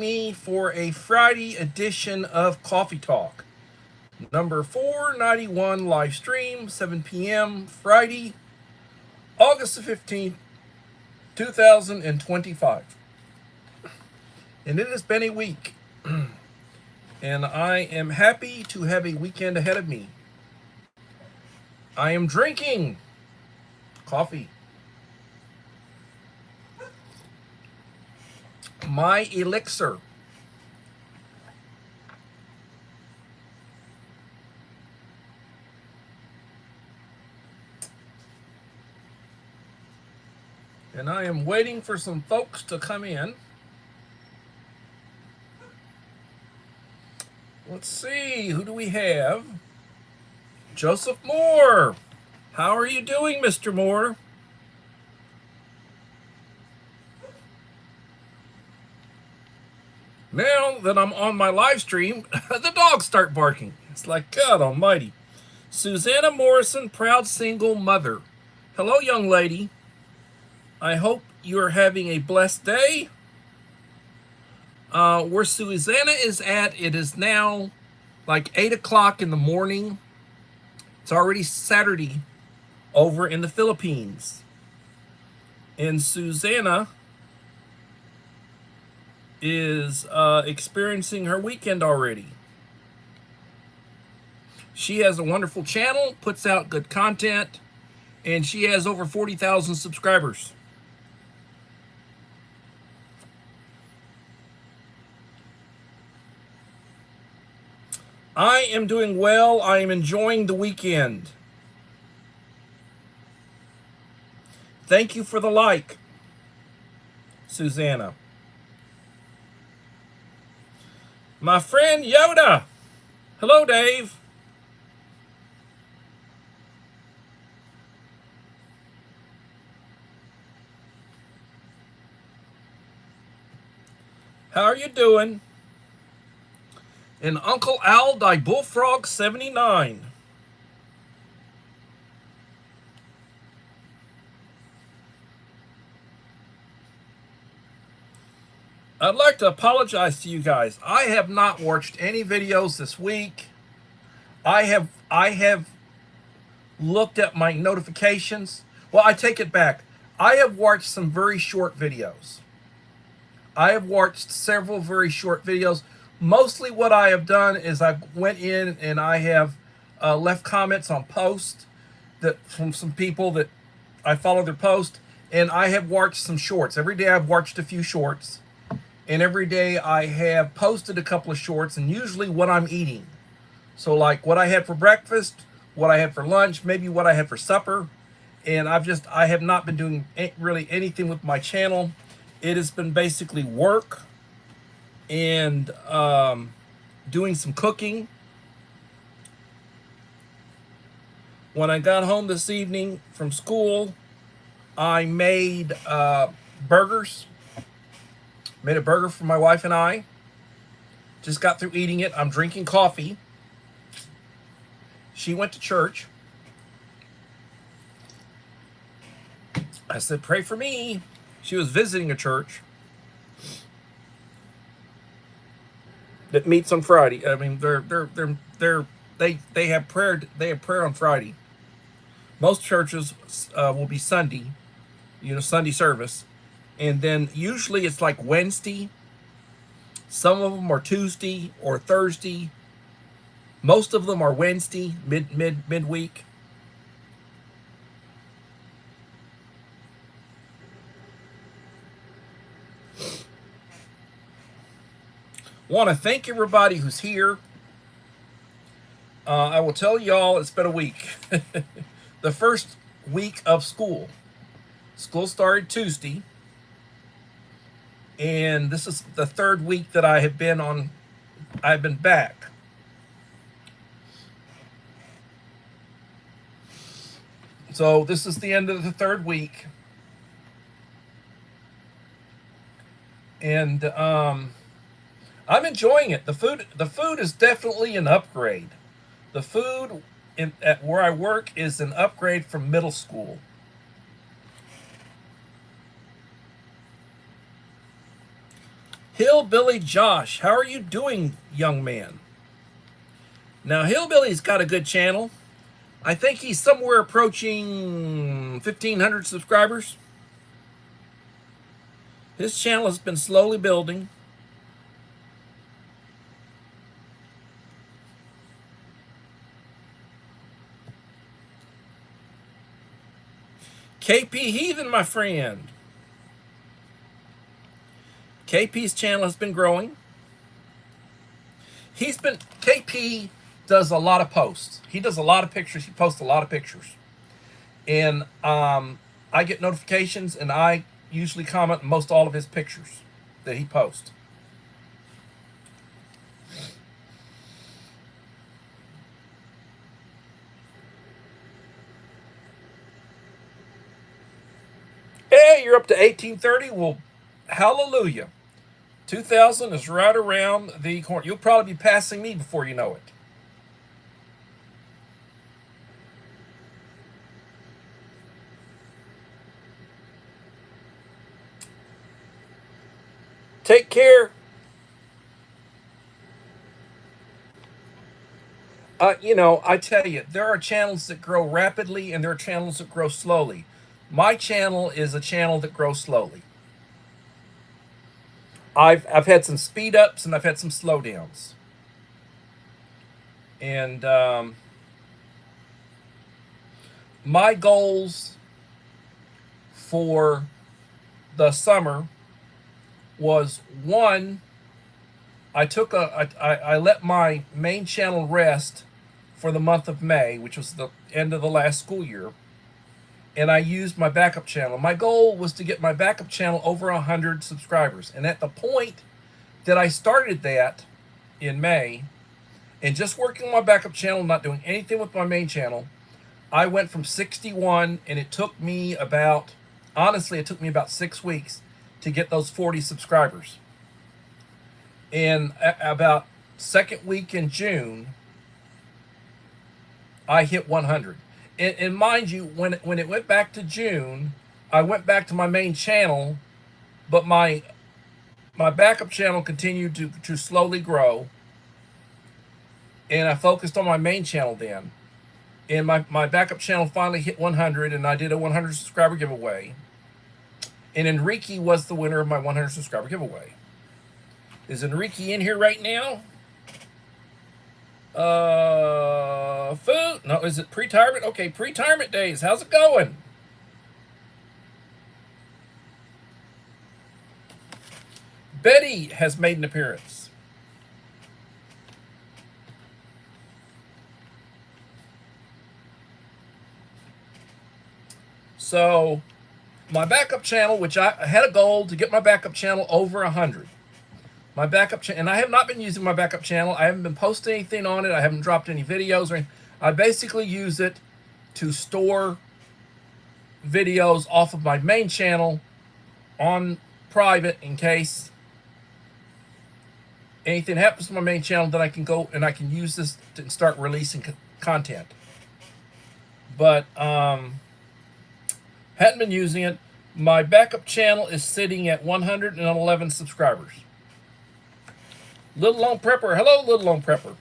Me for a Friday edition of Coffee Talk, number 491 live stream, 7 p.m. Friday, August the 15th, 2025. And it has been a week, and I am happy to have a weekend ahead of me. I am drinking coffee. My elixir. And I am waiting for some folks to come in. Let's see, who do we have? Joseph Moore. How are you doing, Mr. Moore? Now that I'm on my live stream, the dogs start barking. It's like, God almighty. Susanna Morrison, proud single mother. Hello, young lady. I hope you're having a blessed day. Where Susanna is at, it is now like 8 o'clock in the morning. It's already Saturday over in the Philippines. And Susanna is experiencing her weekend already. She has a wonderful channel, puts out good content, and she has over 40,000 subscribers. I am doing well. I am enjoying the weekend. Thank you for the like, Susanna. My friend Yoda. Hello, Dave. How are you doing? And Uncle Al Die Bullfrog 79. I'd like to apologize to you guys. I have not watched any videos this week. I have looked at my notifications. Well, I take it back. I have watched some very short videos. I have watched several very short videos. Mostly what I have done is I went in and I have left comments on posts that from some people that I follow their post, and I have watched some shorts. Every day I've watched a few shorts, and every day I have posted a couple of shorts, and usually what I'm eating. So like what I had for breakfast, what I had for lunch, maybe what I had for supper, and I have not been doing really anything with my channel. It has been basically work and doing some cooking. When I got home this evening from school, I made burgers. Made a burger for my wife and I. Just got through eating it. I'm drinking coffee. She went to church. I said, pray for me. She was visiting a church that meets on Friday. I mean, they have prayer. They have prayer on Friday. Most churches will be Sunday, Sunday service, and then usually it's like Wednesday. Some of them are Tuesday or Thursday. Most of them are Wednesday, midweek. Want to thank everybody who's here. I will tell y'all it's been a week. The first week of school. School started Tuesday. And this is the third week that I've been back. So this is the end of the third week. And I'm enjoying it. The food is definitely an upgrade. The food at where I work is an upgrade from middle school. Hillbilly Josh, how are you doing, young man? Now, Hillbilly's got a good channel. I think he's somewhere approaching 1,500 subscribers. His channel has been slowly building. KP Heathen, my friend. KP's channel has been growing. KP does a lot of posts. He does a lot of pictures. He posts a lot of pictures. And I get notifications, and I usually comment on most all of his pictures that he posts. Hey, you're up to 1830. Well, hallelujah. 2000 is right around the corner. You'll probably be passing me before you know it. Take care. I tell you, there are channels that grow rapidly and there are channels that grow slowly. My channel is a channel that grows slowly. I've had some speed ups and I've had some slowdowns. And my goals for the summer was one, I let my main channel rest for the month of May, which was the end of the last school year, and I used my backup channel. My goal was to get my backup channel over 100 subscribers, and at the point that I started that in May, and just working on my backup channel, not doing anything with my main channel, I went from 61, and it took me about 6 weeks to get those 40 subscribers. And about second week in June, I hit 100. And mind you, when it went back to June, I went back to my main channel, but my backup channel continued to slowly grow, and I focused on my main channel then. And my backup channel finally hit 100, and I did a 100 subscriber giveaway. And Enrique was the winner of my 100 subscriber giveaway. Is Enrique in here right now? Food? No, is it pre-retirement? Okay, pre-retirement days. How's it going? Betty has made an appearance. So, my backup channel, which I had a goal to get my backup channel over 100. My backup channel, and I have not been using my backup channel. I haven't been posting anything on it. I haven't dropped any videos or anything. I basically use it to store videos off of my main channel on private in case anything happens to my main channel. Then I can go and I can use this to start releasing content. But hadn't been using it. My backup channel is sitting at 111 subscribers. Little Lone Prepper. Hello, Little Lone Prepper.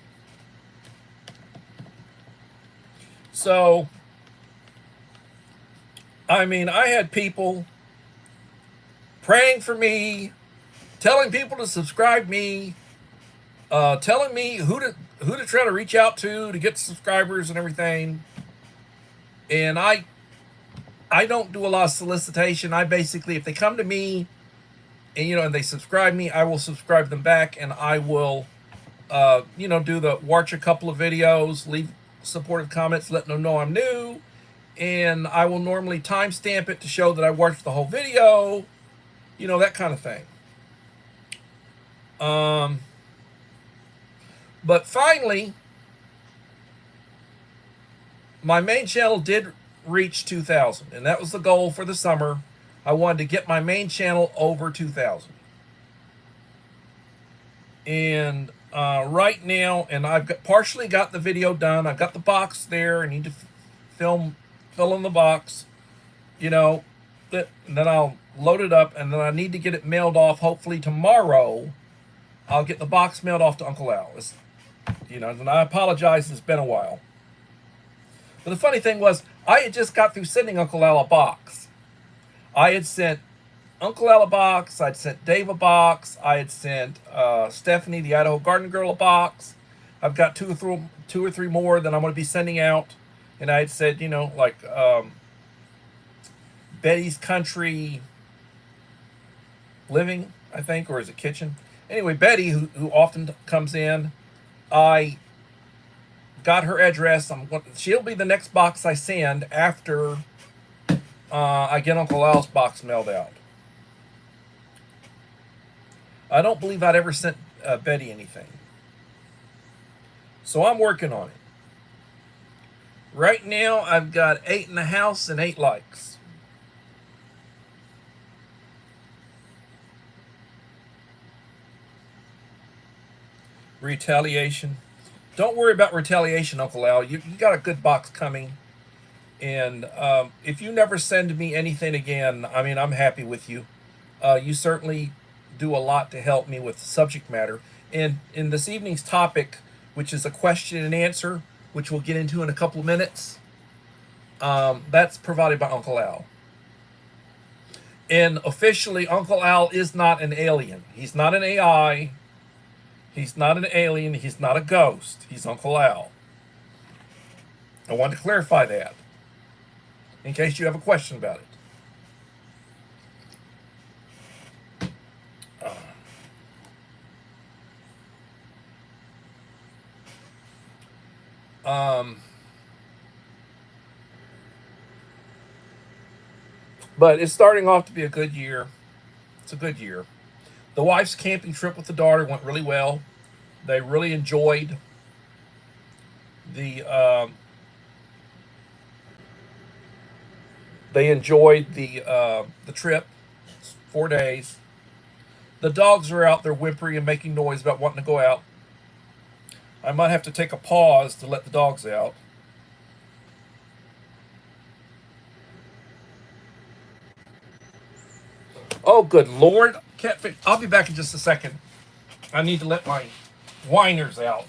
So, I mean, I had people praying for me, telling people to subscribe me, telling me who to try to reach out to get subscribers and everything. And I don't do a lot of solicitation. I basically, if they come to me and they subscribe me, I will subscribe them back, and I will watch a couple of videos, leave supportive comments letting them know I'm new, and I will normally timestamp it to show that I watched the whole video, that kind of thing. But finally, my main channel did reach 2,000, and that was the goal for the summer. I wanted to get my main channel over 2,000. And right now, and I've partially got the video done. I've got the box there. I need to fill in the box, it, and then I'll load it up, and then I need to get it mailed off. Hopefully tomorrow, I'll get the box mailed off to Uncle Al. And I apologize. It's been a while. But the funny thing was, I had just got through sending Uncle Al a box. I had sent Uncle Al a box. I'd sent Dave a box. I had sent Stephanie, the Idaho Garden Girl, a box. I've got two or three more that I'm going to be sending out. And I had said, like Betty's Country Living, I think, or is it Kitchen? Anyway, Betty, who often comes in, I got her address. She'll be the next box I send after I get Uncle Al's box mailed out. I don't believe I'd ever sent Betty anything. So I'm working on it. Right now, I've got 8 in the house and 8 likes. Retaliation. Don't worry about retaliation, Uncle Al. You got a good box coming. And if you never send me anything again, I'm happy with you. You certainly do a lot to help me with subject matter. And in this evening's topic, which is a question and answer, which we'll get into in a couple of minutes, that's provided by Uncle Al. And officially, Uncle Al is not an alien. He's not an AI. He's not an alien. He's not a ghost. He's Uncle Al. I want to clarify that in case you have a question about it. But it's starting off to be a good year. It's a good year. The wife's camping trip with the daughter went really well. They really enjoyed the trip. It's 4 days. The dogs are out there whimpering and making noise about wanting to go out. I might have to take a pause to let the dogs out. Oh, good Lord. I'll be back in just a second. I need to let my whiners out.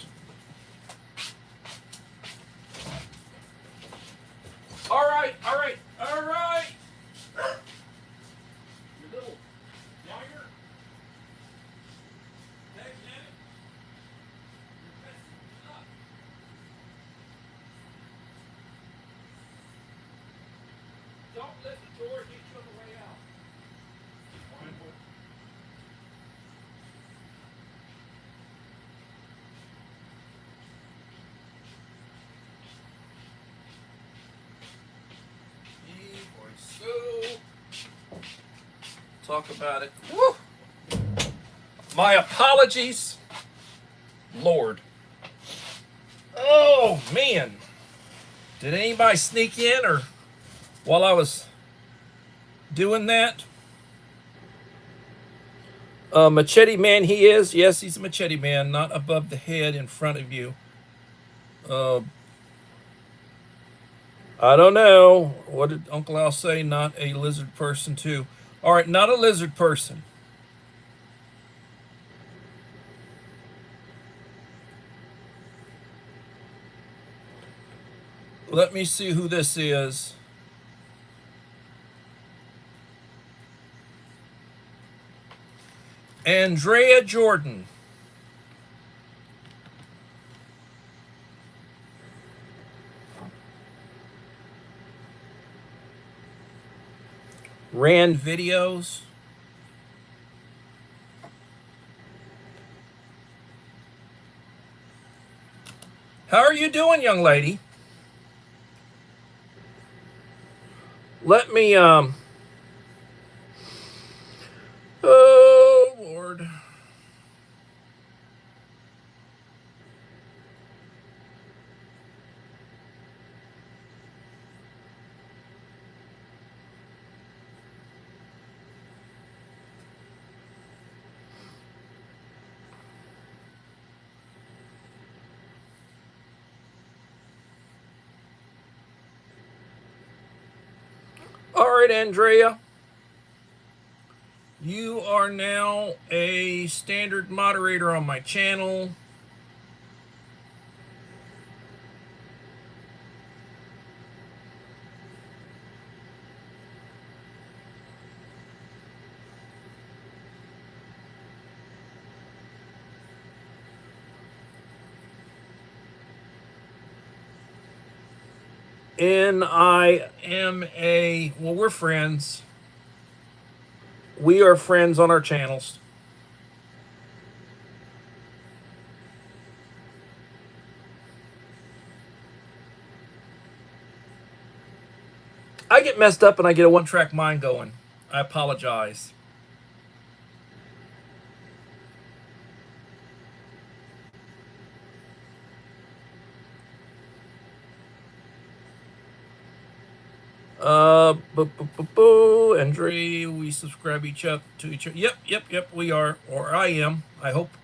All right. You little whiner. Hey, Janet. You're messing me up. Don't let the door hit you on the way out. Talk about it. Woo! My apologies, Lord. Oh man, did anybody sneak in or while I was doing that? Machete man, he is. Yes, he's a machete man, not above the head, in front of you. I don't know. What did Uncle Al say? Not a lizard person, too. All right, not a lizard person. Let me see who this is. Andrea Jordan. Ran videos. How are you doing, young lady? Let me, oh, Lord. All right, Andrea. You are now a standard moderator on my channel. And I am well, we're friends. We are friends on our channels. I get messed up and I get a one-track mind going. I apologize. Andre, we subscribe to each other. Yep, we are, or I am.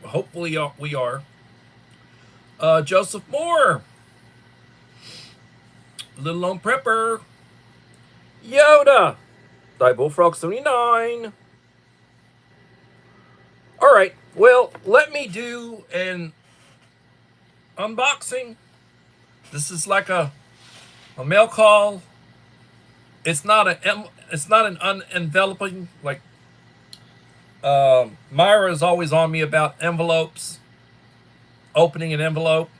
Hopefully, we are. Joseph Moore, Little Lone Prepper, Yoda, Bullfrog 79. All right, well, let me do an unboxing. This is like a mail call. It's not an unenveloping, like Myra is always on me about envelopes, opening an envelope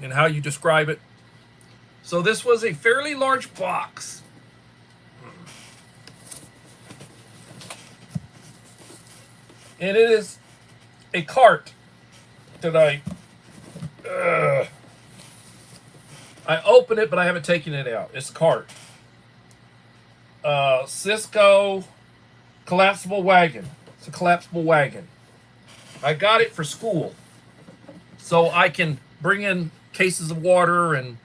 and how you describe it. So this was a fairly large box. And it is a cart that I open it, but I haven't taken it out. It's a cart. Cisco collapsible wagon. It's a collapsible wagon. I got it for school, so I can bring in cases of water and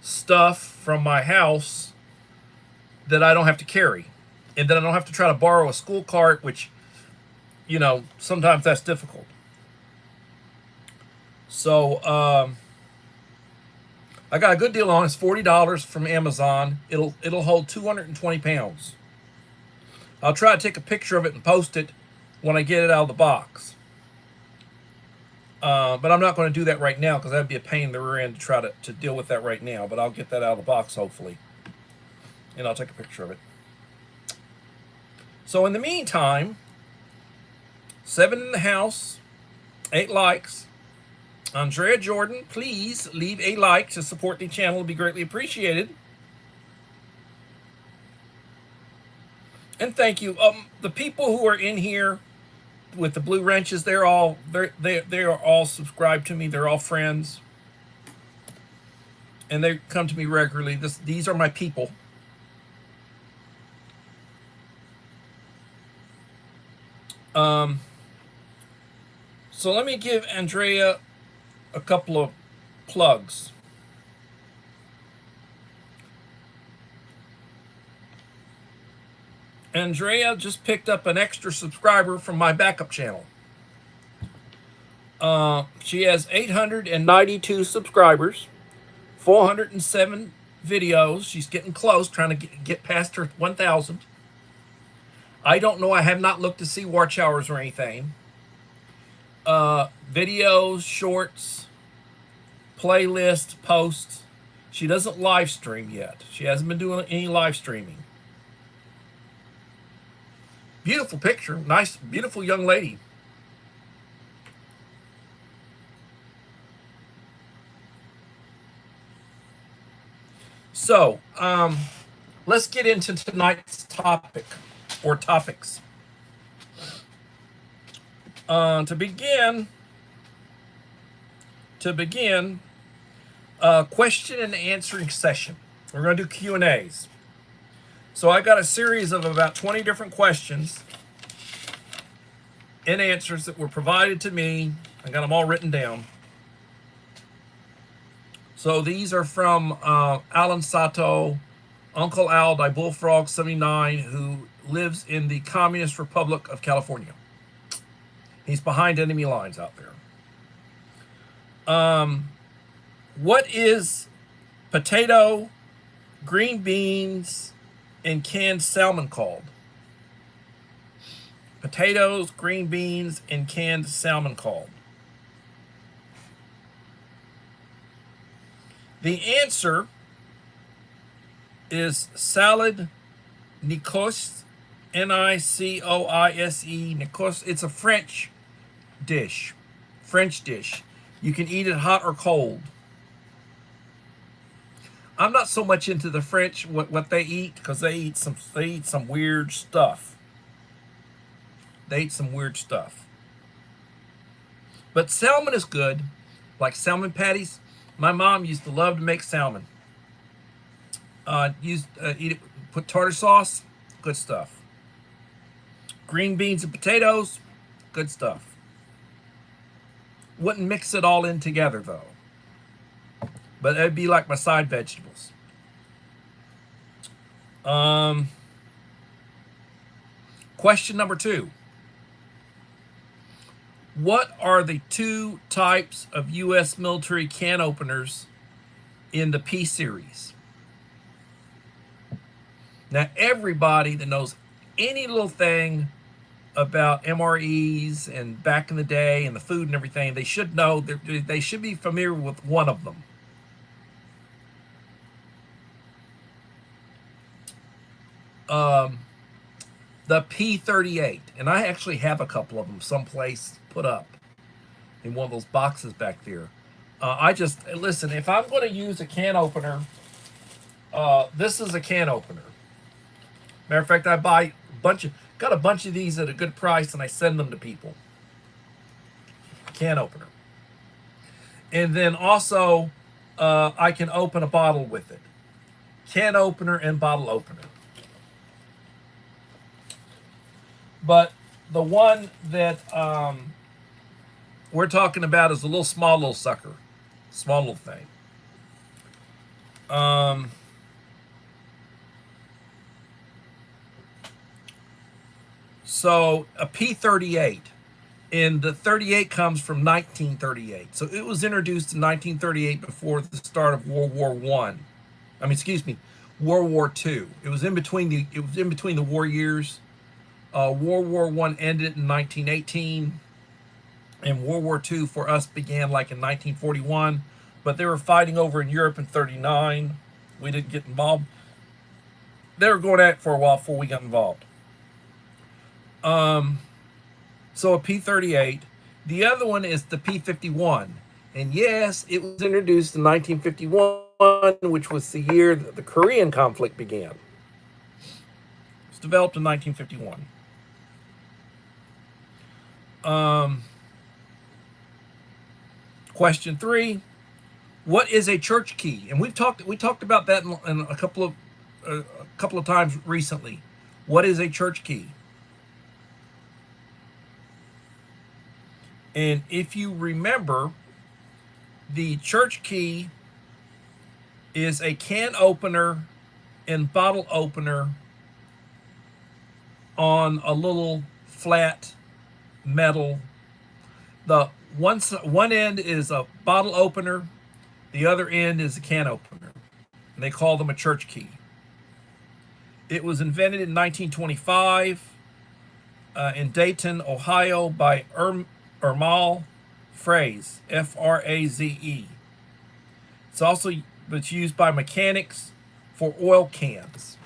stuff from my house that I don't have to carry, and then I don't have to try to borrow a school cart, which, you know, sometimes that's difficult. So I got a good deal on it. It's $40 from Amazon. It'll hold 220 pounds. I'll try to take a picture of it and post it when I get it out of the box. But I'm not going to do that right now because that'd be a pain in the rear end to try to deal with that right now. But I'll get that out of the box, hopefully. And I'll take a picture of it. So in the meantime, 7 in the house, 8 likes. Andrea Jordan, please leave a like to support the channel. It would be greatly appreciated. And thank you. The people who are in here with the blue wrenches, they are all subscribed to me. They're all friends, and they come to me regularly. These are my people. So let me give Andrea a couple of plugs. Andrea just picked up an extra subscriber from my backup channel. She has 892 subscribers, 407 videos. She's getting close, trying to get past her 1,000. I don't know. I have not looked to see watch hours or anything. Videos, shorts, playlist, posts. She doesn't live stream yet. She hasn't been doing any live streaming. Beautiful picture. Nice, beautiful young lady. So, let's get into tonight's topic or topics. To begin, question and answering session. We're going to do Q&As. So I got a series of about 20 different questions and answers that were provided to me. I got them all written down. So these are from Alan Sato, Uncle Al, Bullfrog 79, who lives in the Communist Republic of California. He's behind enemy lines out there. What is potato, green beans, and canned salmon called? potatoes, green beans, and canned salmon called? The answer is salad nicoise, Nicoise, nicoise. It's a French dish. French dish. You can eat it hot or cold. I'm not so much into the French what they eat because they eat some weird stuff. They eat some weird stuff. But salmon is good, like salmon patties. My mom used to love to make salmon. Eat it, put tartar sauce, good stuff. Green beans and potatoes, good stuff. Wouldn't mix it all in together though. But it'd be like my side vegetables. Question number 2. What are the 2 types of U.S. military can openers in the P series? Now, everybody that knows any little thing about MREs and back in the day and the food and everything, they should know, they should be familiar with one of them. The P-38, and I actually have a couple of them someplace put up in one of those boxes back there. Listen, if I'm going to use a can opener, this is a can opener. Matter of fact, I got a bunch of these at a good price, and I send them to people. Can opener. And then also, I can open a bottle with it. Can opener and bottle opener. But the one that we're talking about is a small little sucker. Small little thing. So a P-38, and the 38 comes from 1938. So it was introduced in 1938 before the start of World War One. World War II. It was in between the war years. World War One ended in 1918, and World War II for us began like in 1941. But they were fighting over in Europe in 1939. We didn't get involved. They were going at it for a while before we got involved. So a P-38. The other one is the P-51. And yes, it was introduced in 1951, which was the year that the Korean conflict began. It was developed in 1951. Question 3. What is a church key? And we talked about that in a couple of times recently. What is a church key? And if you remember, the church key is a can opener and bottle opener on a little flat metal. The one end is a bottle opener, the other end is a can opener, and they call them a church key. It was invented in 1925 in Dayton, Ohio by Ermal Fraze, F-R-A-Z-E. It's used by mechanics for oil cans.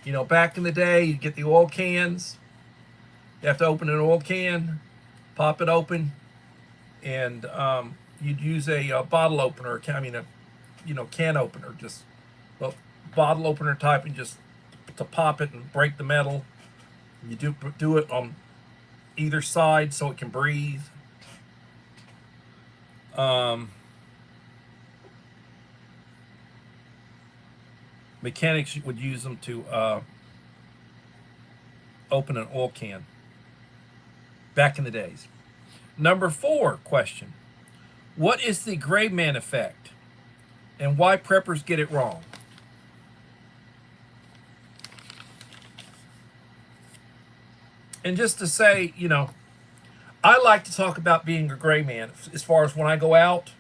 You know, back in the day, you get the oil cans. You have to open an oil can, pop it open, and you'd use a bottle opener. Can opener, just a bottle opener type, and just to pop it and break the metal. You do it on either side so it can breathe. Mechanics would use them to open an oil can back in the days. Number 4 question. What is the gray man effect and why preppers get it wrong? And just to say, I like to talk about being a gray man as far as when I go out.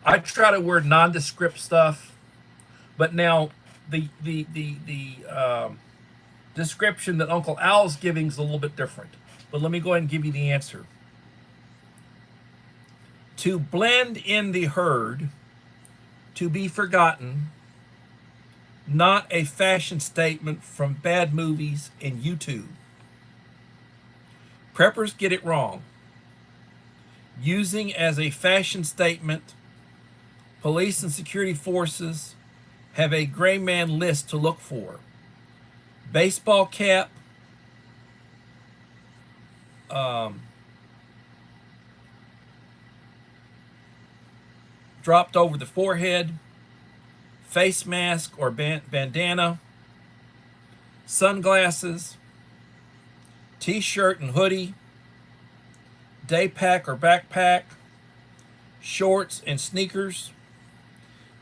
I try to wear nondescript stuff, but now the description that Uncle Al's giving is a little bit different. But let me go ahead and give you the answer. To blend in the herd, to be forgotten, not a fashion statement from bad movies and YouTube. Preppers get it wrong. Using as a fashion statement, police and security forces have a gray man list to look for. Baseball cap, dropped over the forehead, face mask or bandana, sunglasses, t-shirt and hoodie, day pack or backpack, shorts and sneakers.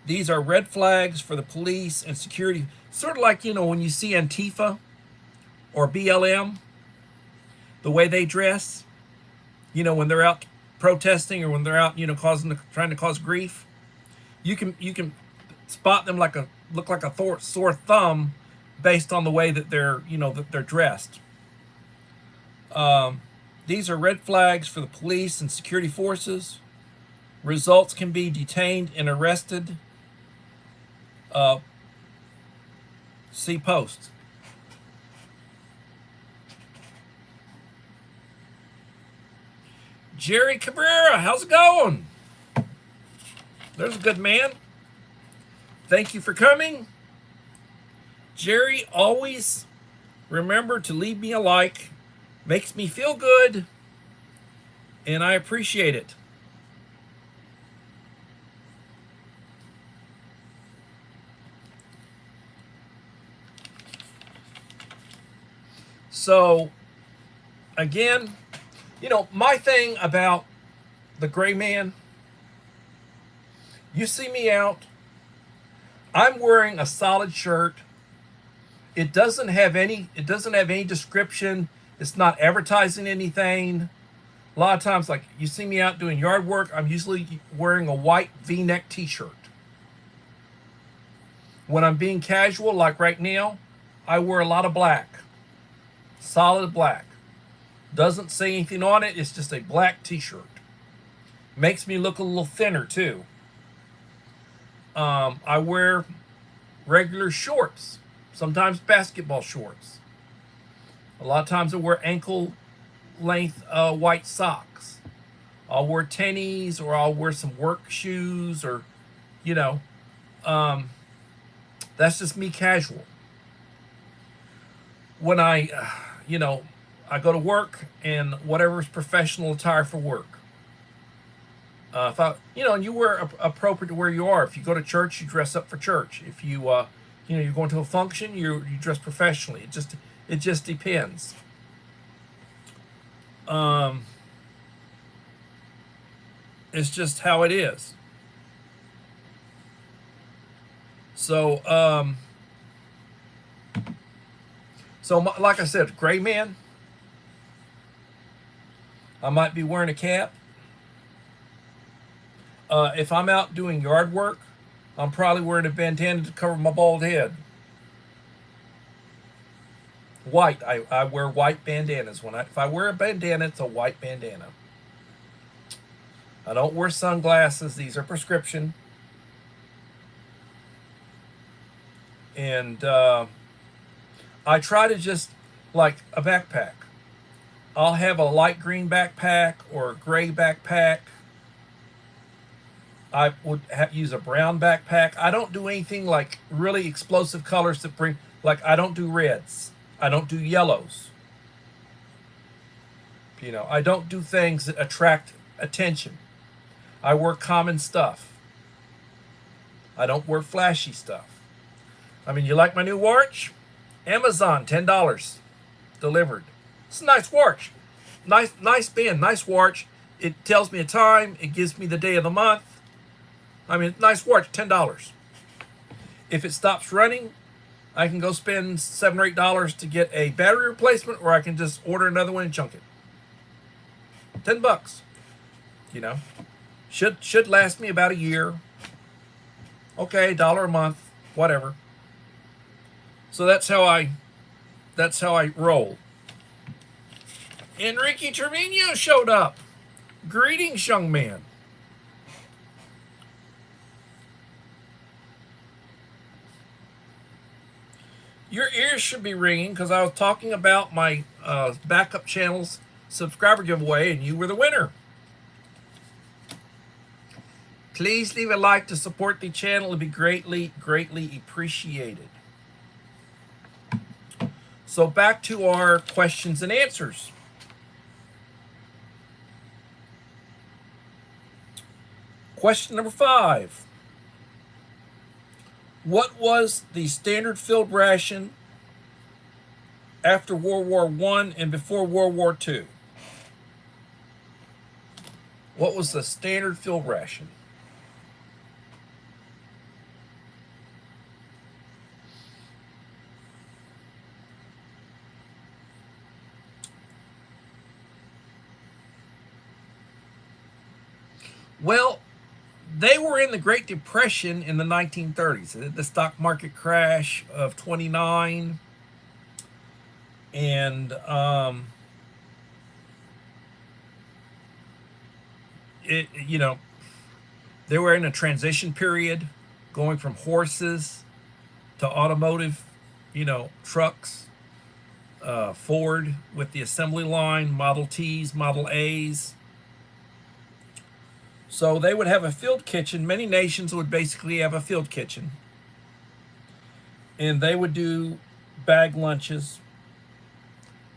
These are red flags for the police and security. Sort of like, when you see Antifa or BLM, the way they dress, when they're out protesting or when they're out, trying to cause grief. You can spot them look like a sore thumb based on the way that they're dressed. These are red flags for the police and security forces. Results can be detained and arrested. See post. Jerry Cabrera, how's it going? There's a good man. Thank you for coming. Jerry, always remember to leave me a like. Makes me feel good, and I appreciate it. So, again, my thing about the gray man, you see me out, I'm wearing a solid shirt. It doesn't have any description. It's not advertising anything. A lot of times, like you see me out doing yard work, I'm usually wearing a white V-neck t-shirt. When I'm being casual, like right now, I wear a lot of black. Solid black. Doesn't say anything on it, it's just a black t-shirt. Makes me look a little thinner too. I wear regular shorts, sometimes basketball shorts. A lot of times I wear ankle length white socks. I'll wear tennies, or I'll wear some work shoes, or that's just me casual. When I go to work and whatever is professional attire for work. If I, and you wear appropriate to where you are. If you go to church, you dress up for church. If you, you're going to a function, you dress professionally. It just depends. It's just how it is. So, like I said, gray man. I might be wearing a cap. If I'm out doing yard work, I'm probably wearing a bandana to cover my bald head. White. I wear white bandanas. If I wear a bandana, it's a white bandana. I don't wear sunglasses. These are prescription. And I try to just, like a backpack. I'll have a light green backpack or a gray backpack. I would use a brown backpack. I don't do anything like really explosive colors that bring, like I don't do reds. I don't do yellows. I don't do things that attract attention. I wear common stuff. I don't wear flashy stuff. You like my new watch? Amazon, $10 delivered. It's a nice watch. Nice band, nice watch. It tells me a time. It gives me the day of the month. Nice watch, $10. If it stops running, I can go spend $7 or $8 to get a battery replacement, or I can just order another one and chunk it. $10. Should last me about a year. Okay, $1 a month, whatever. So that's how I That's how I roll. Enrique Trevino showed up. Greetings, young man. Your ears should be ringing because I was talking about my backup channel's subscriber giveaway, and you were the winner. Please leave a like to support the channel. It would be greatly, greatly appreciated. So back to our questions and answers. Question number 5. What was the standard field ration after World War I and before World War II? What was the standard field ration? Well, they were in the Great Depression in the 1930s, the stock market crash of 29, and they were in a transition period, going from horses to automotive, trucks, Ford with the assembly line, Model Ts, Model As. So they would have a field kitchen. Many nations would basically have a field kitchen. And they would do bag lunches.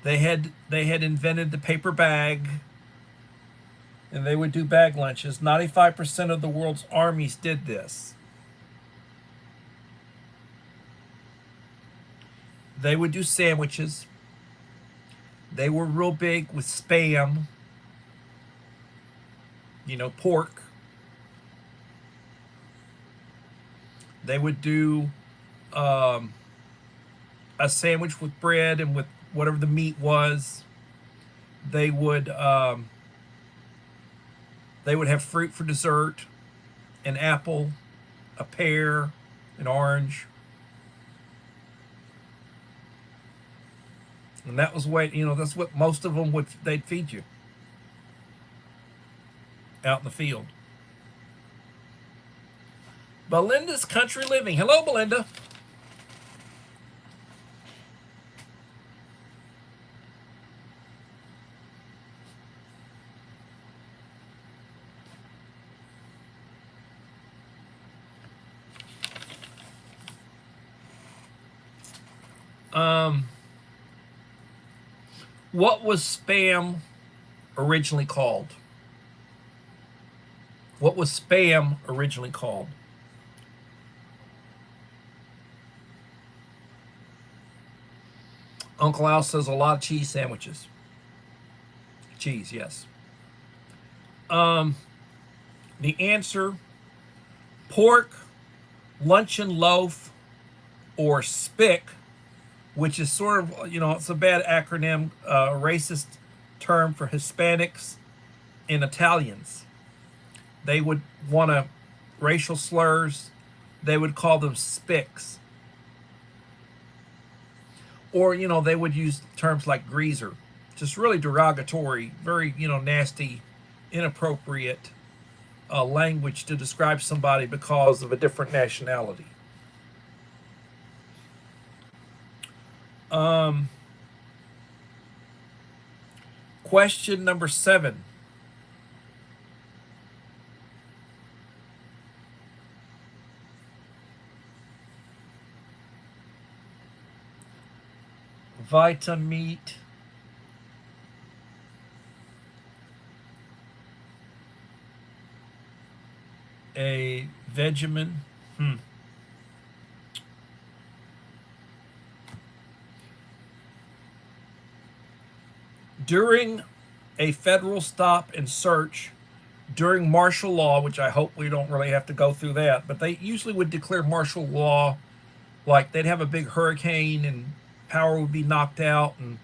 They had invented the paper bag. And they would do bag lunches. 95% of the world's armies did this. They would do sandwiches. They were real big with Spam. Pork. They would do a sandwich with bread and with whatever the meat was. They would have fruit for dessert, an apple, a pear, an orange. And that was that's what most of them they'd feed you out in the field. Belinda's Country Living. Hello, Belinda. What was Spam originally called? What was Spam originally called? Uncle Al says a lot of cheese sandwiches. Cheese, yes. The answer, pork, luncheon loaf, or spick, which is sort of, it's a bad acronym, racist term for Hispanics and Italians. They would want to racial slurs. They would call them spicks. Or, they would use terms like greaser. Just really derogatory, very, nasty, inappropriate language to describe somebody because of a different nationality. Question number 7. Vitameat. A Vegemin. During a federal stop and search during martial law, which I hope we don't really have to go through that, but they usually would declare martial law, like they'd have a big hurricane and power would be knocked out, and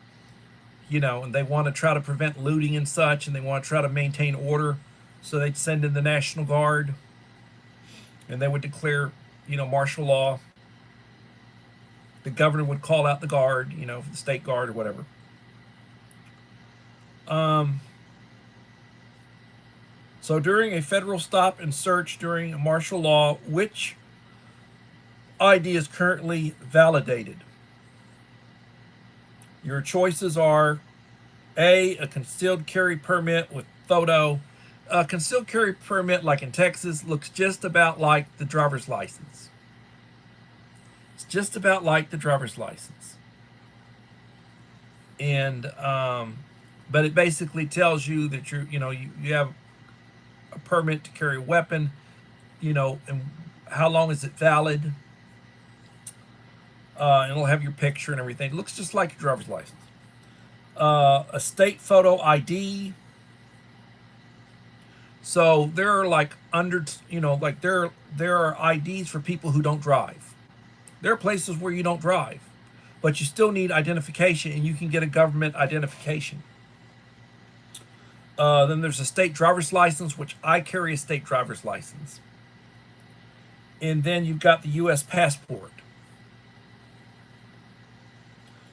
and they want to try to prevent looting and such, and they want to try to maintain order, so they'd send in the National Guard, and they would declare martial law. the governor would call out the guard, for the state guard or whatever. So during a federal stop and search during a martial law, which ID is currently validated? Your choices are A, a concealed carry permit with photo. A concealed carry permit, like in Texas, looks just about like the driver's license. It's just about like the driver's license. And, but it basically tells you that you have a permit to carry a weapon, and how long is it valid? And it'll have your picture and everything. It looks just like your driver's license. A state photo ID. So there are like there are IDs for people who don't drive. There are places where you don't drive, but you still need identification, and you can get a government identification. Then there's a state driver's license, which I carry a state driver's license. And then you've got the U.S. passport.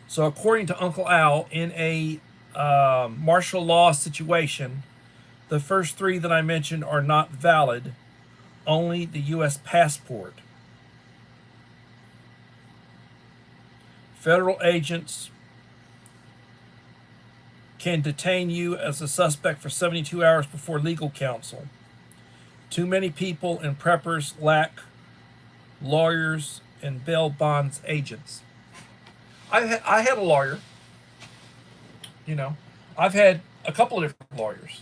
So according to Uncle Al, in a martial law situation, the first three that I mentioned are not valid, only the U.S. passport. Federal agents can detain you as a suspect for 72 hours before legal counsel. Too many people and preppers lack lawyers and bail bonds agents. I had a lawyer. I've had a couple of different lawyers.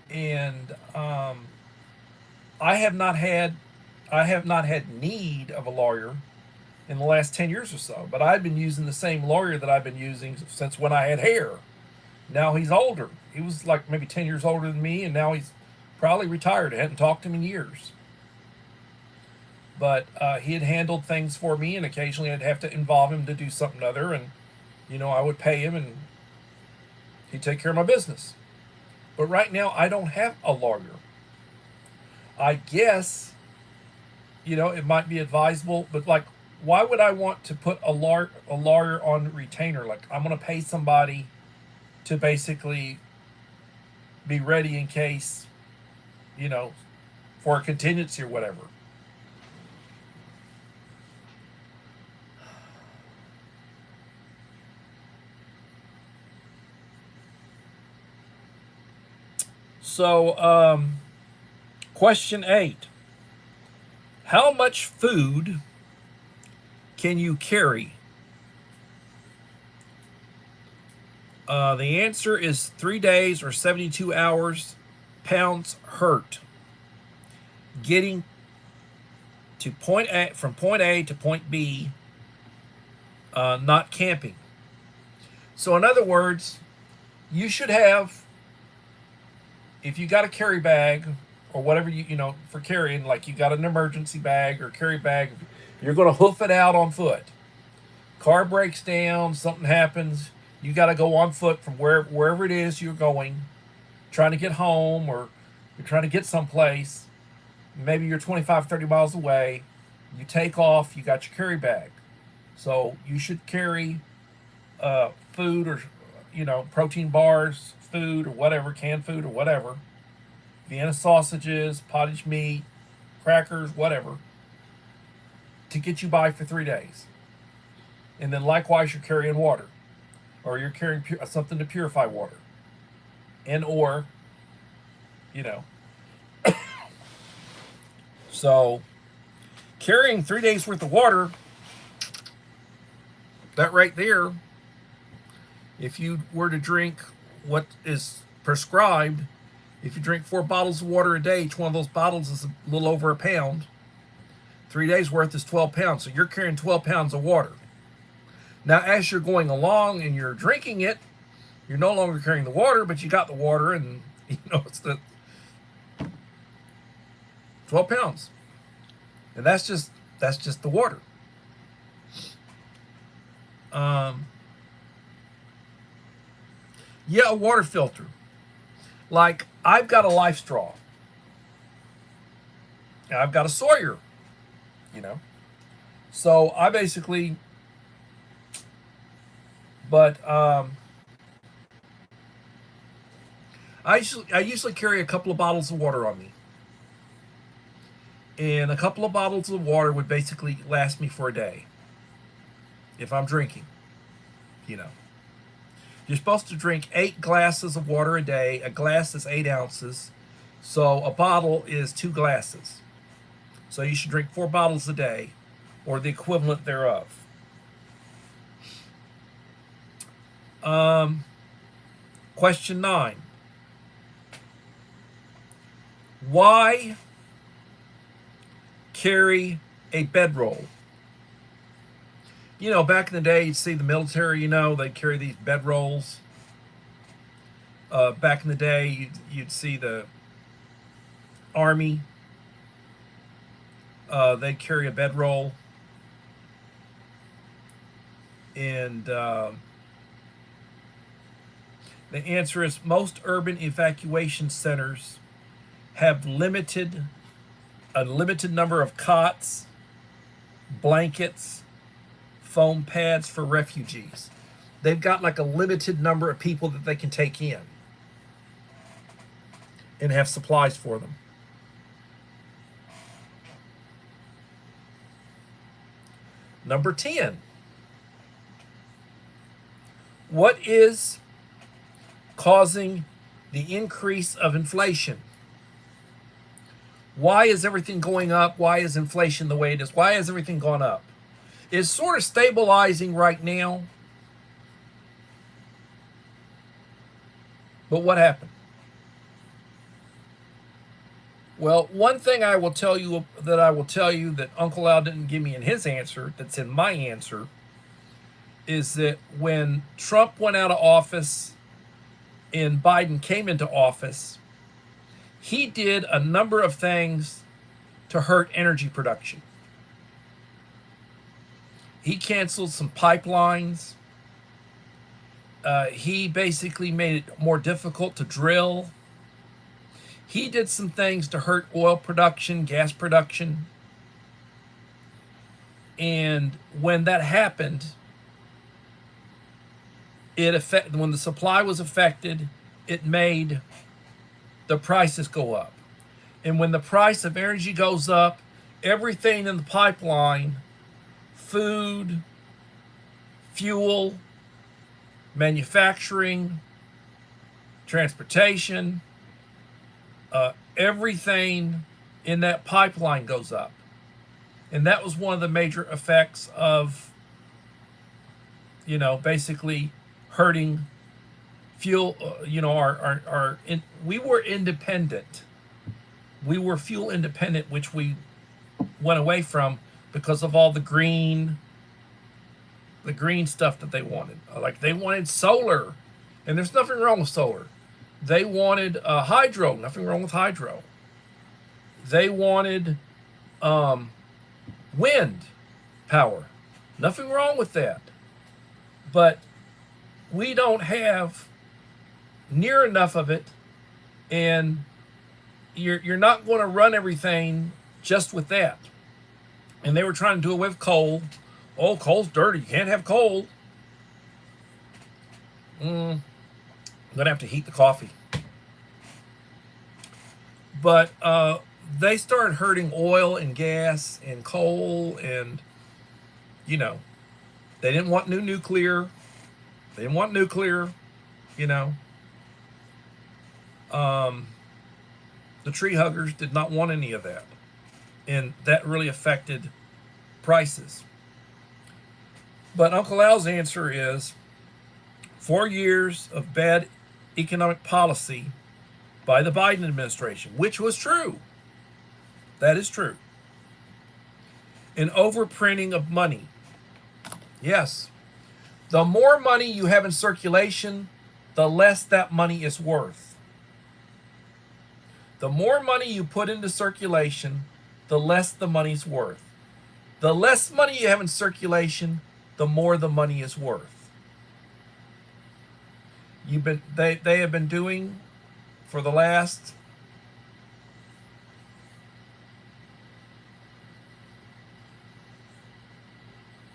And I have not had need of a lawyer in the last 10 years or so, but I've been using the same lawyer that I've been using since when I had hair. Now he's older. He was like maybe 10 years older than me, and now he's probably retired. I hadn't talked to him in years. But he had handled things for me, and occasionally I'd have to involve him to do something other, and I would pay him, and he'd take care of my business. But right now I don't have a lawyer. I guess, it might be advisable, but like, why would I want to put a lawyer on retainer? Like, I'm going to pay somebody to basically be ready in case, for a contingency or whatever. So, question 8. How much food can you carry? The answer is 3 days or 72 hours. Pounds hurt. Getting to from point A to point B, not camping. So in other words, you should have, if you got a carry bag or whatever for carrying, like you got an emergency bag or carry bag, you're going to hoof it out on foot. Car breaks down, something happens, you got to go on foot from wherever it is you're going, trying to get home, or you're trying to get someplace. Maybe you're 25, 30 miles away. You take off, you got your carry bag. So you should carry food or, protein bars, food or whatever, canned food or whatever, Vienna sausages, pottage meat, crackers, whatever, to get you by for 3 days. And then likewise, you're carrying water, or you're carrying something to purify water, and or, so carrying 3 days worth of water, that right there, if you were to drink what is prescribed, if you drink 4 bottles of water a day, each one of those bottles is a little over a pound. 3 days worth is 12 pounds. So you're carrying 12 pounds of water. Now, as you're going along and you're drinking it, you're no longer carrying the water, but you got the water, and it's the 12 pounds. And that's just the water. Yeah, a water filter. Like, I've got a Life Straw. And I've got a Sawyer, So I basically, but I usually carry a couple of bottles of water on me, and a couple of bottles of water would basically last me for a day if I'm drinking. You know, you're supposed to drink 8 glasses of water a day. A glass is 8 ounces, so a bottle is 2 glasses. So you should drink 4 bottles a day, or the equivalent thereof. Um, Question 9. Why carry a bedroll? You know, back in the day, you'd see the military, they'd carry these bedrolls. Back in the day, you'd see the Army, they'd carry a bedroll. And the answer is most urban evacuation centers have a limited number of cots, blankets, foam pads for refugees. They've got like a limited number of people that they can take in and have supplies for them. Number 10. What is causing the increase of inflation? Why is everything going up? Why is inflation the way it is? Why has everything gone up? It's sort of stabilizing right now. But what happened? Well, one thing I will tell you that Uncle Al didn't give me in his answer, that's in my answer, is that when Trump went out of office and Biden came into office, he did a number of things to hurt energy production. He canceled some pipelines. He basically made it more difficult to drill. He did some things to hurt oil production, gas production. And when that happened, when the supply was affected, it made the prices go up. And when the price of energy goes up, everything in the pipeline, food, fuel, manufacturing, transportation, everything in that pipeline goes up. And that was one of the major effects of, basically hurting fuel. We were independent. We were fuel independent, which we went away from because of all the green stuff that they wanted. Like they wanted solar, and there's nothing wrong with solar. They wanted hydro, nothing wrong with hydro. They wanted wind power, nothing wrong with that. But we don't have near enough of it, and you're not going to run everything just with that. And they were trying to do away with coal. Oh, coal's dirty. You can't have coal. I'm going to have to heat the coffee. But they started hurting oil and gas and coal, and, they didn't want new nuclear. They didn't want nuclear, The tree huggers did not want any of that. And that really affected prices. But Uncle Al's answer is 4 years of bad economic policy by the Biden administration, which was true. That is true. An overprinting of money. Yes. The more money you have in circulation, the less that money is worth. The more money you put into circulation, the less the money's worth. The less money you have in circulation, the more the money is worth. They have been doing for the last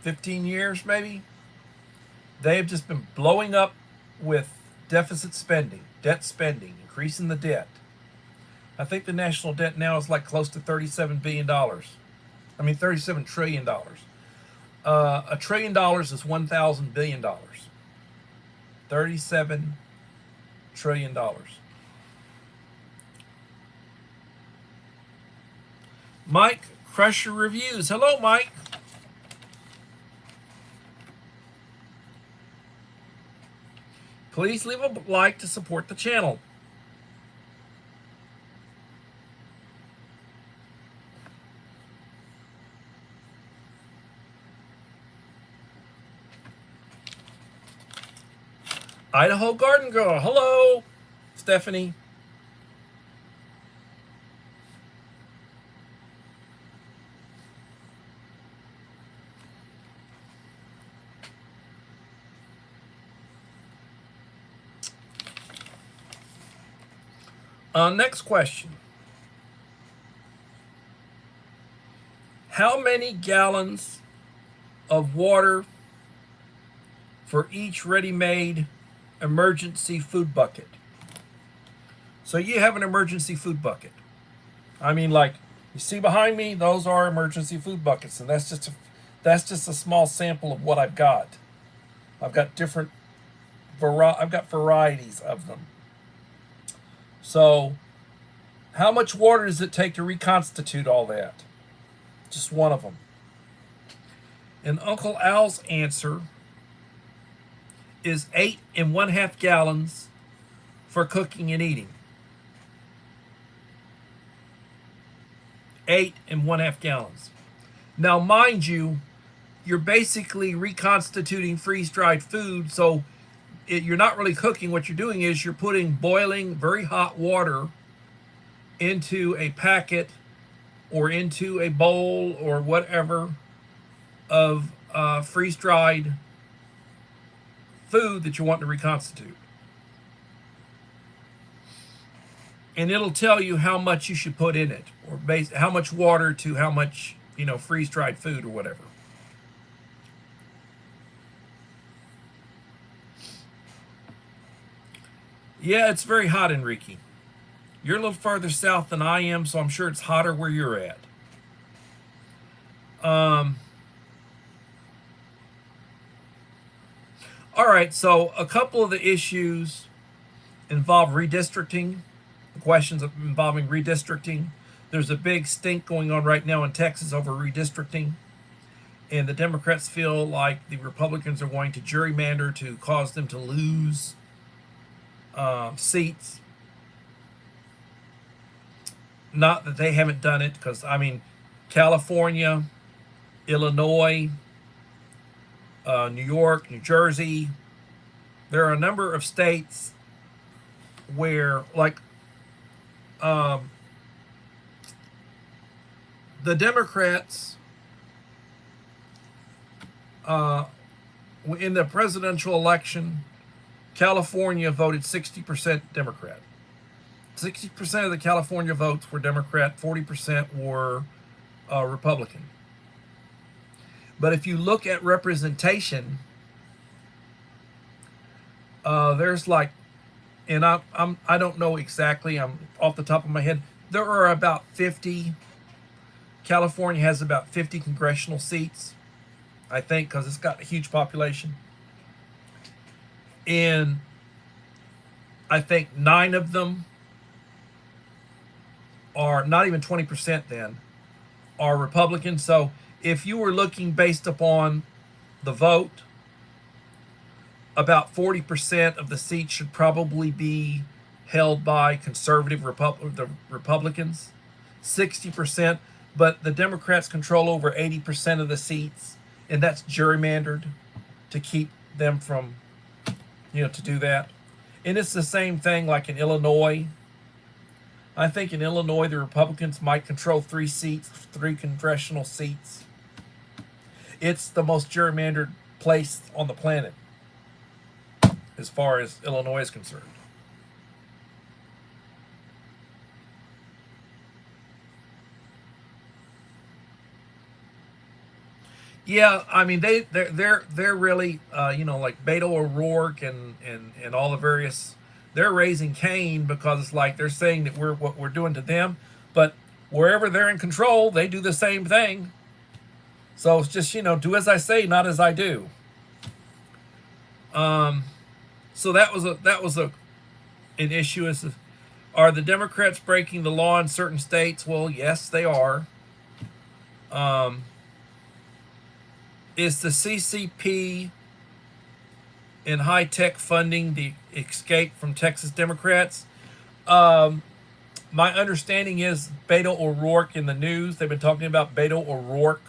15 years maybe, they have just been blowing up with deficit spending, debt spending, increasing the debt. I think the national debt now is like close to $37 billion. I mean, $37 trillion. $1 trillion is $1,000 billion. $37 trillion. Mike, Crusher Reviews. Hello, Mike. Please leave a like to support the channel. Idaho Garden Girl. Hello, Stephanie. Next question. How many gallons of water for each ready-made emergency food bucket? So you have an emergency food bucket. I mean, like, you see behind me, those are emergency food buckets, and that's just a small sample of what I've got. I've got varieties of them. So, how much water does it take to reconstitute all that? Just one of them. And Uncle Al's answer is 8½ gallons for cooking and eating. 8½ gallons. Now, mind you, you're basically reconstituting freeze-dried food, so you're not really cooking. What you're doing is you're putting boiling, very hot water into a packet or into a bowl or whatever of freeze-dried food that you want to reconstitute. And it'll tell you how much you should put in it, or how much water to how much, freeze-dried food or whatever. Yeah, it's very hot, Enrique. You're a little farther south than I am, so I'm sure it's hotter where you're at. All right, so a couple of the issues involve redistricting, the questions involving redistricting. There's a big stink going on right now in Texas over redistricting, and the Democrats feel like the Republicans are going to gerrymander to cause them to lose seats. Not that they haven't done it, because, California, Illinois, New York, New Jersey, there are a number of states where, like, the Democrats, in the presidential election, California voted 60% Democrat. 60% of the California votes were Democrat, 40% were Republican. But if you look at representation, there's like, and I don't know exactly, I'm off the top of my head, there are about 50. California has about 50 congressional seats, I think, because it's got a huge population. And I think 9 of them are not even 20% then, are Republican. So if you were looking based upon the vote, about 40% of the seats should probably be held by conservative Republicans, 60%, but the Democrats control over 80% of the seats, and that's gerrymandered to keep them from, to do that. And it's the same thing like in Illinois. I think in Illinois, the Republicans might control 3 congressional seats. It's the most gerrymandered place on the planet as far as Illinois is concerned. Yeah, I mean they're really like Beto O'Rourke and all the various, they're raising Cain because it's like they're saying that we're what we're doing to them, but wherever they're in control, they do the same thing. So it's just do as I say, not as I do. So that was a an issue. Are the Democrats breaking the law in certain states? Well, yes, they are. Um, is the CCP in high tech funding the escape from Texas Democrats? Um, my understanding is Beto O'Rourke in the news. They've been talking about Beto O'Rourke,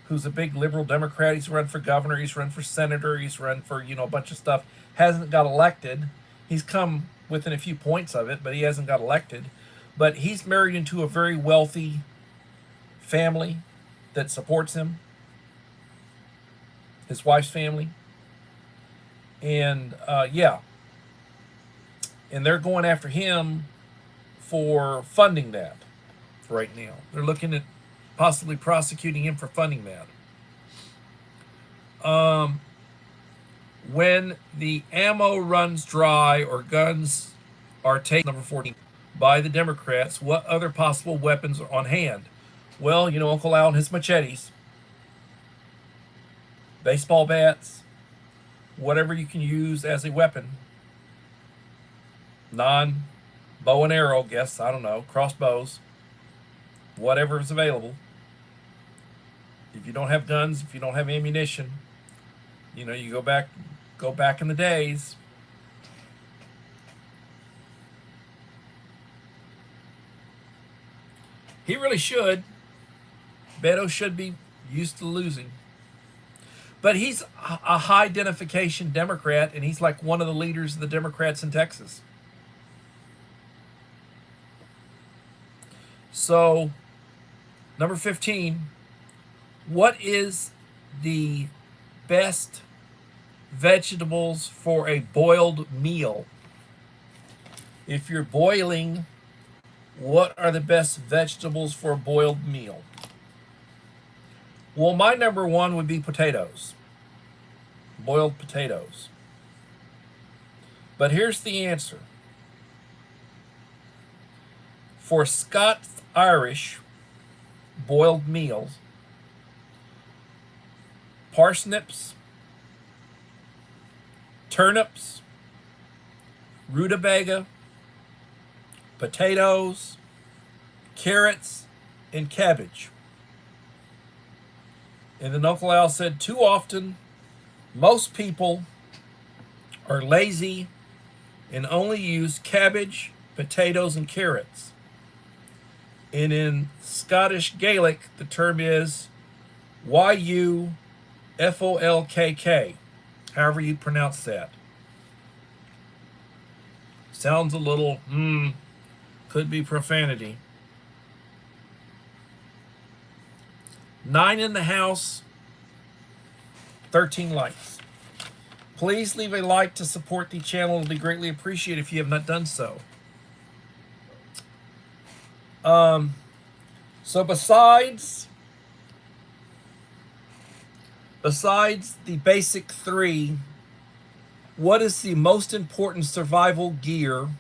who's a big liberal Democrat. He's run for governor. He's run for senator. He's run for a bunch of stuff. Hasn't got elected. He's come within a few points of it, but he hasn't got elected. But he's married into a very wealthy family that supports him. His wife's family. And yeah, and they're going after him for funding that right now. They're looking at possibly prosecuting him for funding that. When the ammo runs dry or guns are taken, number 14, by the Democrats, what other possible weapons are on hand? Well, Uncle Al and his machetes, baseball bats, whatever you can use as a weapon. Bow and arrow, guess, I don't know, crossbows, whatever is available. If you don't have guns, if you don't have ammunition, you go back in the days. He really should. Beto should be used to losing. But he's a high identification Democrat, and he's like one of the leaders of the Democrats in Texas. So, number 15, what is the best vegetables for a boiled meal? If you're boiling, what are the best vegetables for a boiled meal? Well, my number one would be potatoes. Boiled potatoes. But here's the answer. For Scots-Irish boiled meals, parsnips, turnips, rutabaga, potatoes, carrots, and cabbage. And then Uncle Al said, too often, most people are lazy and only use cabbage, potatoes, and carrots. And in Scottish Gaelic, the term is YUFOLKK, however you pronounce that. Sounds a little, could be profanity. 9 in the house, 13 likes. Please leave a like to support the channel. It'll be greatly appreciated if you have not done so. So besides the basic 3, what is the most important survival gear?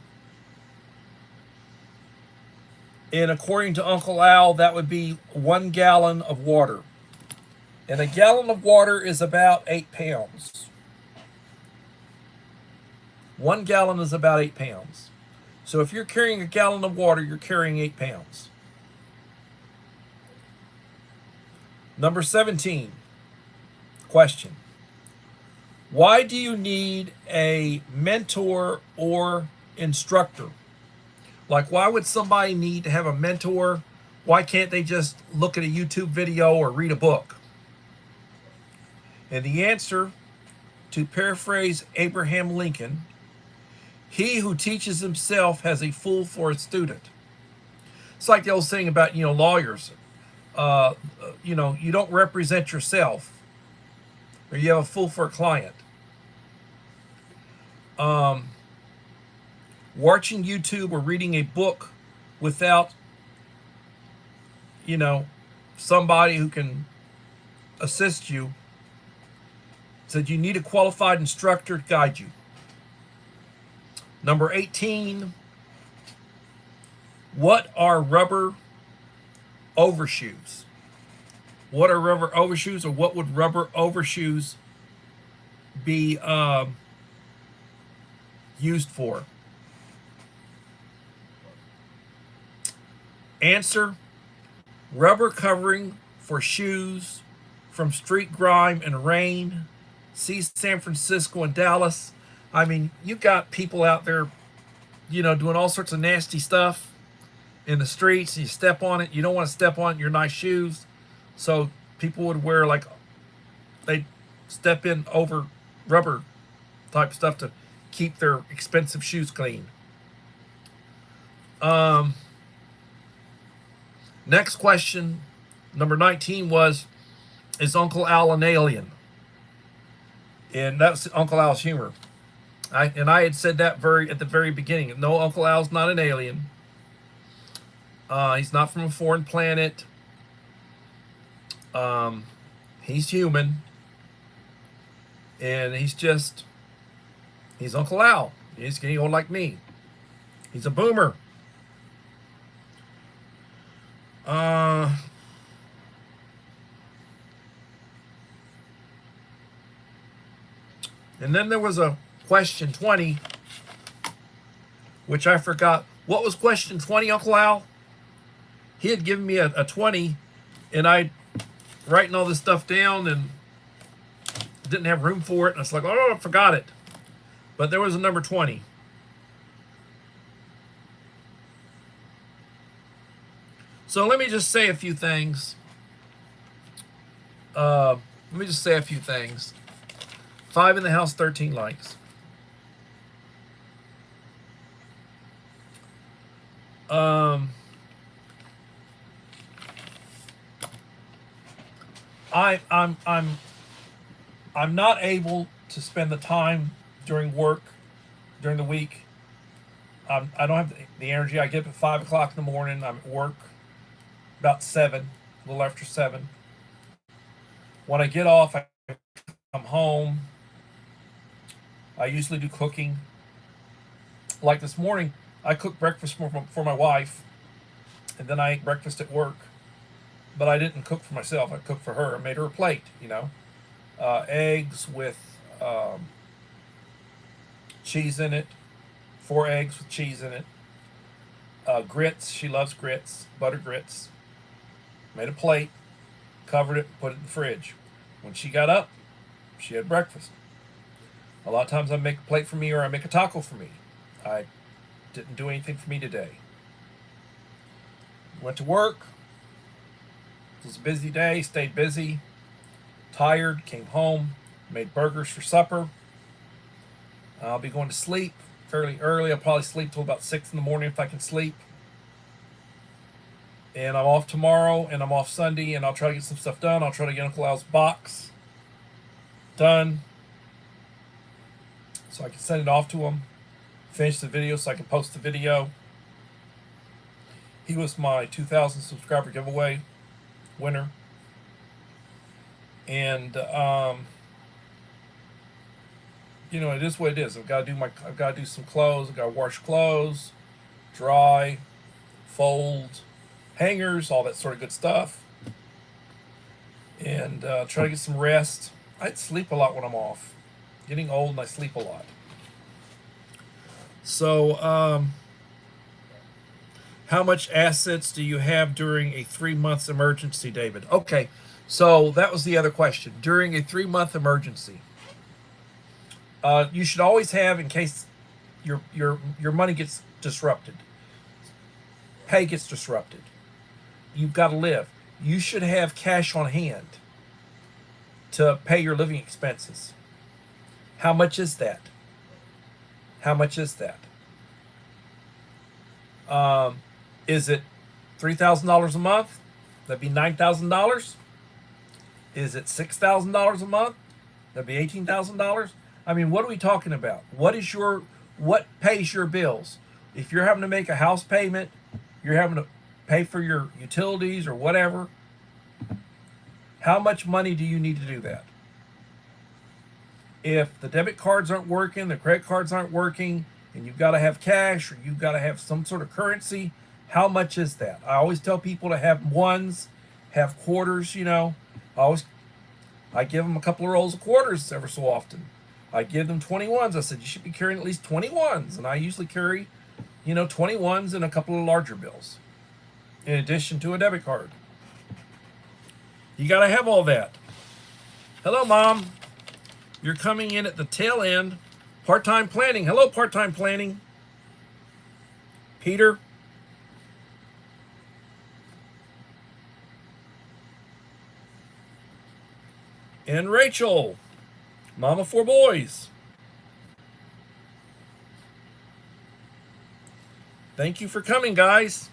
And according to Uncle Al, that would be 1 gallon of water. And a gallon of water is about 8 pounds. 1 gallon is about 8 pounds. So if you're carrying a gallon of water, you're carrying 8 pounds. Number 17, question. Why do you need a mentor or instructor? Like, why would somebody need to have a mentor? Why can't they just look at a YouTube video or read a book? And the answer, to paraphrase Abraham Lincoln, he who teaches himself has a fool for a student. It's like the old saying about, lawyers. You don't represent yourself, or you have a fool for a client. Watching YouTube or reading a book without, somebody who can assist you. It said you need a qualified instructor to guide you. Number 18, what are rubber overshoes? What are rubber overshoes, or what would rubber overshoes be used for? Answer, rubber covering for shoes from street grime and rain. See San Francisco and Dallas. I mean, you've got people out there, doing all sorts of nasty stuff in the streets. You step on it. You don't want to step on your nice shoes. So people would wear, like, they step in over rubber type stuff to keep their expensive shoes clean. Next question, number 19, was, is Uncle Al an alien? And that's Uncle Al's humor. I had said that at the very beginning. No, Uncle Al's not an alien. He's not from a foreign planet. He's human. And he's Uncle Al. He's getting old like me. He's a boomer. And then there was a question 20, which I forgot. What was question 20, Uncle Al? He had given me a 20, and I writing all this stuff down and didn't have room for it. And I was like, oh, I forgot it. But there was a number 20. So let me just say a few things. 5 in the house, 13 likes. I'm not able to spend the time during the week. I don't have the energy. I get up at 5 o'clock in the morning. I'm at work about 7, a little after 7. When I get off, I come home. I usually do cooking. Like this morning, I cooked breakfast for my wife, and then I ate breakfast at work. But I didn't cook for myself. I cooked for her. I made her a plate, eggs with cheese in it, 4 eggs with cheese in it, grits. She loves grits, butter grits. Made a plate, covered it, put it in the fridge. When she got up, she had breakfast. A lot of times I make a plate for me, or I make a taco for me. I didn't do anything for me today. Went to work. It was a busy day, stayed busy, tired, came home, made burgers for supper. I'll be going to sleep fairly early. I'll probably sleep till about 6 in the morning if I can sleep. And I'm off tomorrow, and I'm off Sunday, and I'll try to get some stuff done. I'll try to get Uncle Al's box done so I can send it off to him, finish the video so I can post the video. He was my 2,000 subscriber giveaway winner. And it is what it is. I've got to do some clothes. I've got to wash clothes, dry, fold, hangers, all that sort of good stuff. And try to get some rest. I sleep a lot when I'm off. Getting old and I sleep a lot. So, how much assets do you have during a 3-month emergency, David? Okay, so that was the other question. During a 3-month emergency, you should always have, in case your money gets disrupted, pay gets disrupted. You've got to live. You should have cash on hand to pay your living expenses. How much is that? How much is that? Is it $3,000 a month? That'd be $9,000. Is it $6,000 a month? That'd be $18,000. I mean, what are we talking about? What pays your bills? If you're having to make a house payment, you're having to pay for your utilities or whatever, How much money do you need to do that? If the debit cards aren't working, the credit cards aren't working, and you've got to have cash or you've got to have some sort of currency, how much is that? I always tell people to have ones, have quarters, you know. I give them a couple of rolls of quarters ever so often. I give them 21s. I said, you should be carrying at least 21s. And I usually carry, 21s and a couple of larger bills in addition to a debit card. You got to have all that. Hello, Mom. You're coming in at the tail end. Part-time planning. Hello, part-time planning. Peter. And Rachel. Mom of 4 boys. Thank you for coming, guys.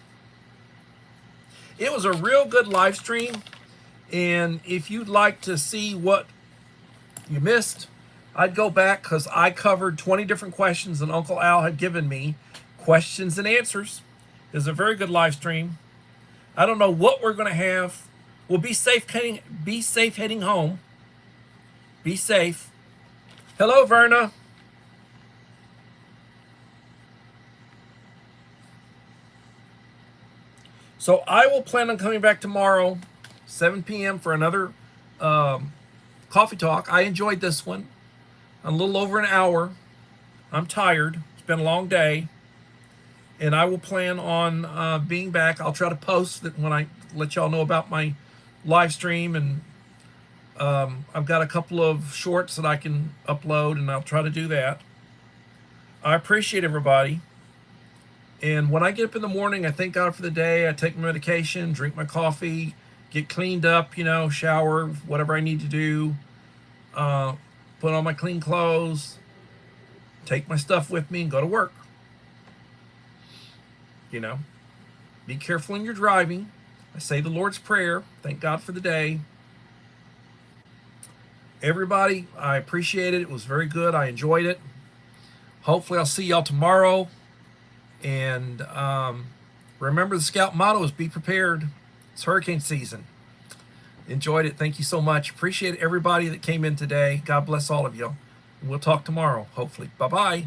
It was a real good live stream. And if you'd like to see what you missed, I'd go back because I covered 20 different questions that Uncle Al had given me. Questions and answers. It was a very good live stream. I don't know what we're going to have. Well, be safe heading home. Be safe. Hello, Verna. So I will plan on coming back tomorrow, 7 p.m. for another coffee talk. I enjoyed this one. A little over an hour. I'm tired. It's been a long day. And I will plan on being back. I'll try to post that when I let y'all know about my live stream. And I've got a couple of shorts that I can upload, and I'll try to do that. I appreciate everybody. And when I get up in the morning, I thank God for the day. I take my medication, drink my coffee, get cleaned up, shower, whatever I need to do. Put on my clean clothes, take my stuff with me, and go to work. Be careful when you're driving. I say the Lord's Prayer. Thank God for the day. Everybody, I appreciate it. It was very good. I enjoyed it. Hopefully I'll see y'all tomorrow. And remember, the Scout motto is be prepared. It's hurricane season. Enjoyed it. Thank you so much. Appreciate everybody that came in today. God bless all of you. We'll talk tomorrow, hopefully. Bye-bye.